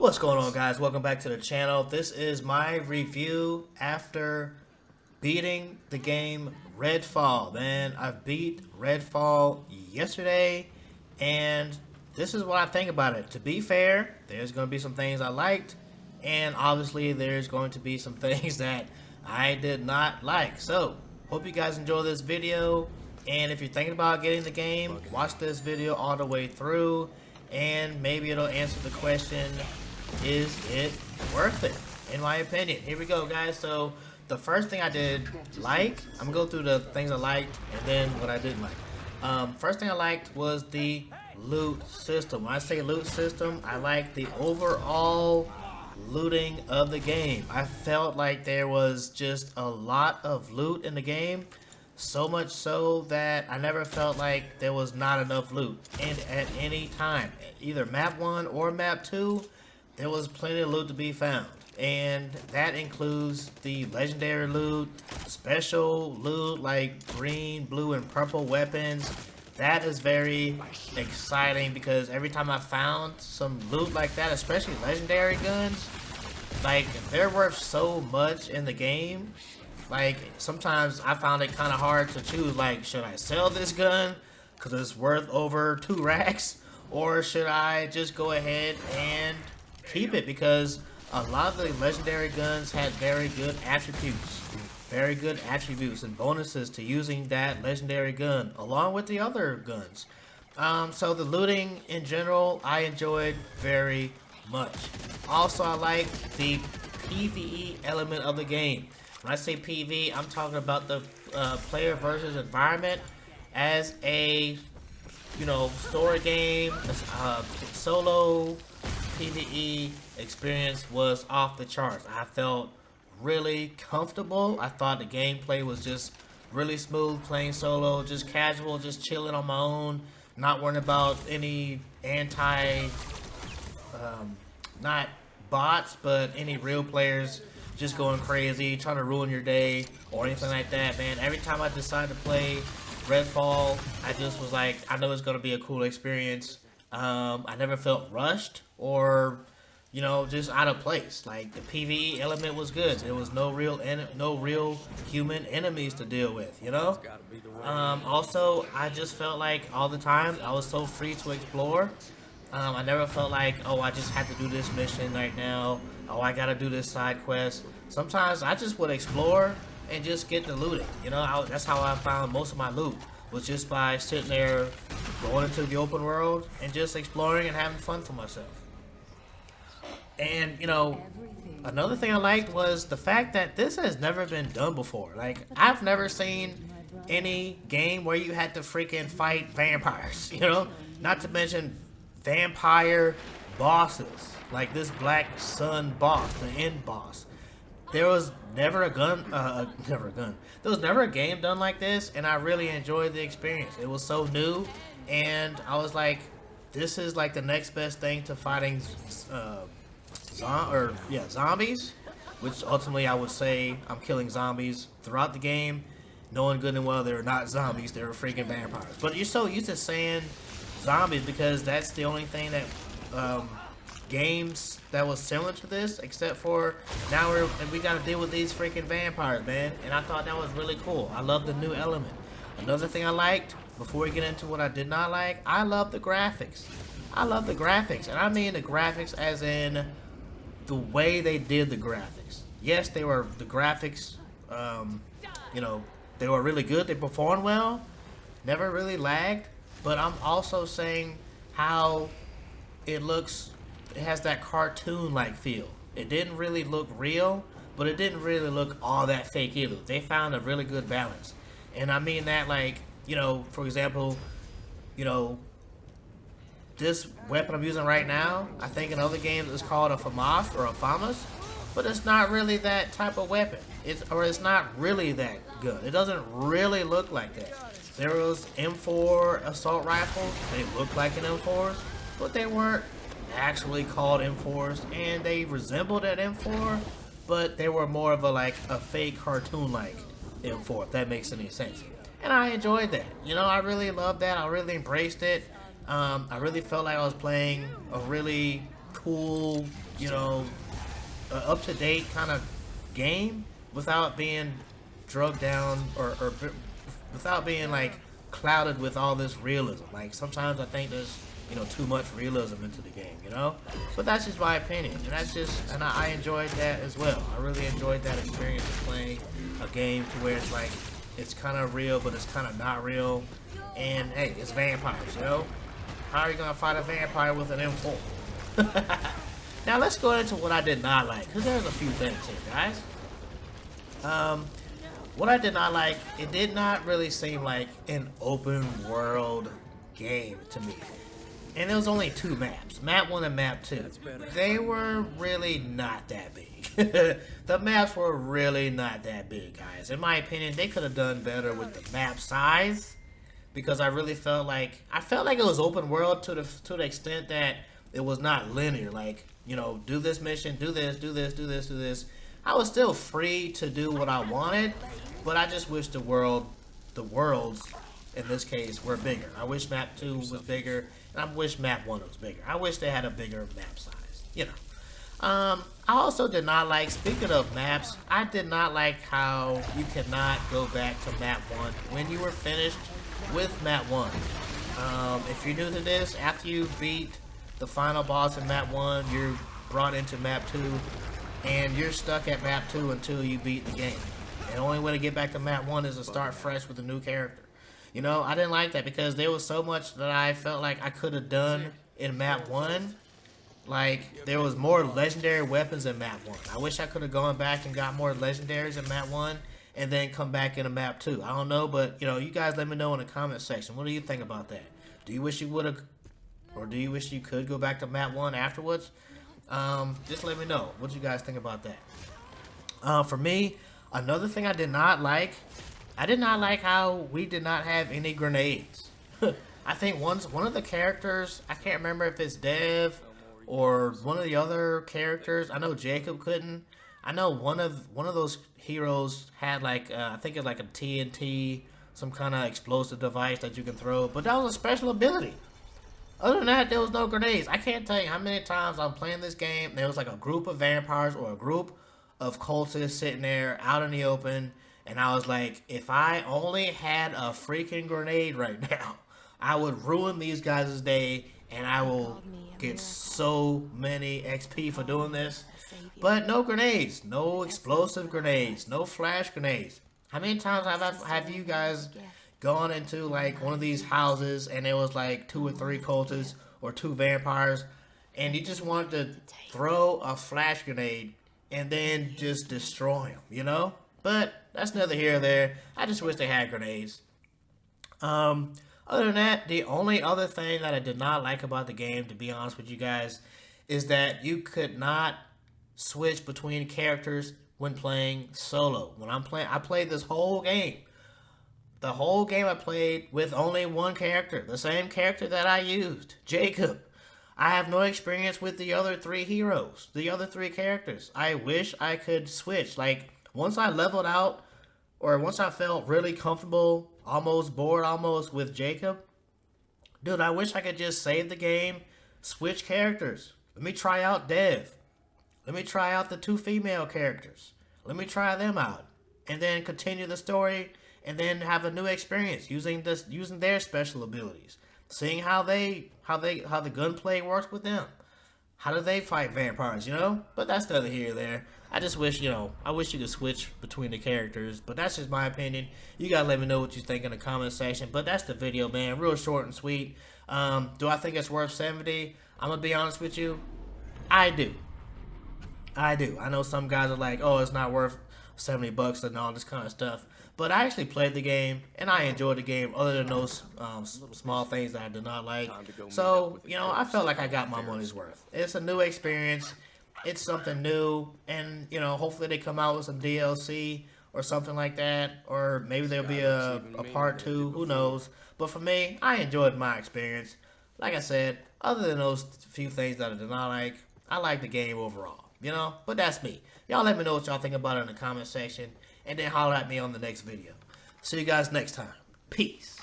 What's going on, guys? Welcome back to the channel. This is my review after beating the game Redfall. Man, I beat Redfall yesterday, and this is what I think about it. To be fair, there's going to be some things I liked, and obviously there's going to be some things that I did not like. So, hope you guys enjoy this video, and if you're thinking about getting the game, watch this video all the way through, and maybe it'll answer the question, is it worth it? In my opinion. Here we go, guys. So the first thing I did like, I'm gonna go through the things I liked and then what I didn't like. First thing I liked was the loot system. When I say loot system, I like the overall looting of the game. I felt like there was just a lot of loot in the game, so much so that I never felt like there was not enough loot. And at any time, either map 1 or map 2, there was plenty of loot to be found, and that includes the legendary loot, special loot like green, blue, and purple weapons. That is very exciting because every time I found some loot like that, especially legendary guns, like they're worth so much in the game. Like sometimes I found it kind of hard to choose, like, should I sell this gun because it's worth over 2 racks, or should I just go ahead and keep it because a lot of the legendary guns had very good attributes and bonuses to using that legendary gun along with the other guns. So the looting in general I enjoyed very much. Also, I like the PvE element of the game. When I say PvE, I'm talking about the player versus environment as a story game. Solo PvE experience was off the charts. I felt really comfortable. I thought the gameplay was just really smooth playing solo, just casual, just chilling on my own, not worrying about any not bots, but any real players just going crazy, trying to ruin your day or anything like that, man. Every time I decided to play Redfall, I just was like, I know it's going to be a cool experience. I never felt rushed or, just out of place. Like the PvE element was good. There was no real human enemies to deal with, Also, I just felt like all the time I was so free to explore. I never felt like, oh, I just have to do this mission right now. Oh, I gotta do this side quest. Sometimes I just would explore and just get the looting. That's how I found most of my loot, was just by sitting there, going into the open world and just exploring and having fun for myself. And another thing I liked was the fact that this has never been done before. Like, I've never seen any game where you had to freaking fight vampires, not to mention vampire bosses, like this Black Sun boss, the end boss. There was never a There was never a game done like this, and I really enjoyed the experience. It was so new, and I was like, this is like the next best thing to fighting zombies, which ultimately I would say I'm killing zombies throughout the game, knowing good and well they're not zombies, they're freaking vampires. But you're so used to saying zombies because that's the only thing that games that was similar to this, except for now we got to deal with these freaking vampires, man. And I thought that was really cool. I love the new element. Another thing I liked, before we get into what I did not like, I love the graphics. I love the graphics, and I mean the graphics as in the way they did the graphics. Yes, the graphics, they were really good. They performed well, never really lagged. But I'm also saying how it looks. It has that cartoon-like feel. It didn't really look real, but it didn't really look all that fake either. They found a really good balance. And I mean that, like, for example, this weapon I'm using right now, I think in other games it's called a FAMAS or a FAMAS, but it's not really that type of weapon. It's not really that good. It doesn't really look like that. There was M4 assault rifles. They looked like an M4, but they weren't actually called M4s, and they resembled an M4, but they were more of a fake cartoon-like M4, if that makes any sense. And I enjoyed that. I really loved that. I really embraced it. I really felt like I was playing a really cool, you know, up-to-date kind of game without being drugged down or without being like clouded with all this realism. Like sometimes I think there's too much realism into the game, but that's just my opinion, and I enjoyed that as well. I really enjoyed that experience of playing a game to where it's like it's kind of real but it's kind of not real, and hey, it's vampires. How are you gonna fight a vampire with an M4? Now let's go into what I did not like, because there's a few things here, guys. What I did not like, it did not really seem like an open world game to me. And there was only 2 maps, map 1 and map 2. They were really not that big. The maps were really not that big, guys. In my opinion, they could have done better with the map size, because I really felt like it was open world to the extent that it was not linear. Like, do this mission, do this, do this, do this, do this. I was still free to do what I wanted, but I just wish the worlds in this case were bigger. I wish map 2 was bigger, and I wish map 1 was bigger. I wish they had a bigger map size, I also did not like, speaking of maps, I did not like how you cannot go back to map 1 when you were finished with map 1. If you're new to this, after you beat the final boss in map 1, you're brought into map 2, and you're stuck at map 2 until you beat the game. And the only way to get back to map 1 is to start fresh with a new character. I didn't like that, because there was so much that I felt like I could have done in map 1. Like, there was more legendary weapons in map 1. I wish I could have gone back and got more legendaries in map 1 and then come back into map 2. I don't know, but, you guys let me know in the comment section. What do you think about that? Do you wish you would have, or do you wish you could go back to map 1 afterwards? Just let me know. What do you guys think about that? For me, another thing I did not like how we did not have any grenades. I think one of the characters, I can't remember if it's Dev or one of the other characters. I know Jacob couldn't. I know one of those heroes had like I think it's like a TNT, some kind of explosive device that you can throw, but that was a special ability. Other than that, there was no grenades. I can't tell you how many times I'm playing this game, there was like a group of vampires or a group of cultists sitting there out in the open, and I was like, if I only had a freaking grenade right now, I would ruin these guys' day, and I will get so many XP for doing this. But no grenades, no explosive grenades, no flash grenades. How many times have you guys gone into like one of these houses and there was like 2 or 3 cultists or 2 vampires, and you just wanted to throw a flash grenade and then just destroy them, But that's neither here or there. I just wish they had grenades. Other than that, the only other thing that I did not like about the game, to be honest with you guys, is that you could not switch between characters when playing solo. I played this whole game. The whole game I played with only one character, the same character that I used, Jacob. I have no experience with the other 3 heroes, the other 3 characters. I wish I could switch. Like, once I leveled out, or once I felt really comfortable, almost bored with Jacob, dude, I wish I could just save the game, switch characters. Let me try out Dev. Let me try out the 2 female characters. Let me try them out. And then continue the story, and then have a new experience using their special abilities. Seeing how the gunplay works with them. How do they fight vampires, But that's neither here or there. I just wish, I wish you could switch between the characters. But that's just my opinion. You gotta let me know what you think in the comment section. But that's the video, man. Real short and sweet. Do I think it's worth 70? I'm gonna be honest with you. I do. I know some guys are like, oh, it's not worth $70 and all this kind of stuff. But I actually played the game, and I enjoyed the game, other than those small things that I did not like. So, I felt like I got my money's worth. It's a new experience. It's something new, and, hopefully they come out with some DLC or something like that, or maybe there'll be a part 2, who knows. But for me, I enjoyed my experience. Like I said, other than those few things that I did not like, I like the game overall, But that's me. Y'all let me know what y'all think about it in the comment section, and then holler at me on the next video. See you guys next time. Peace.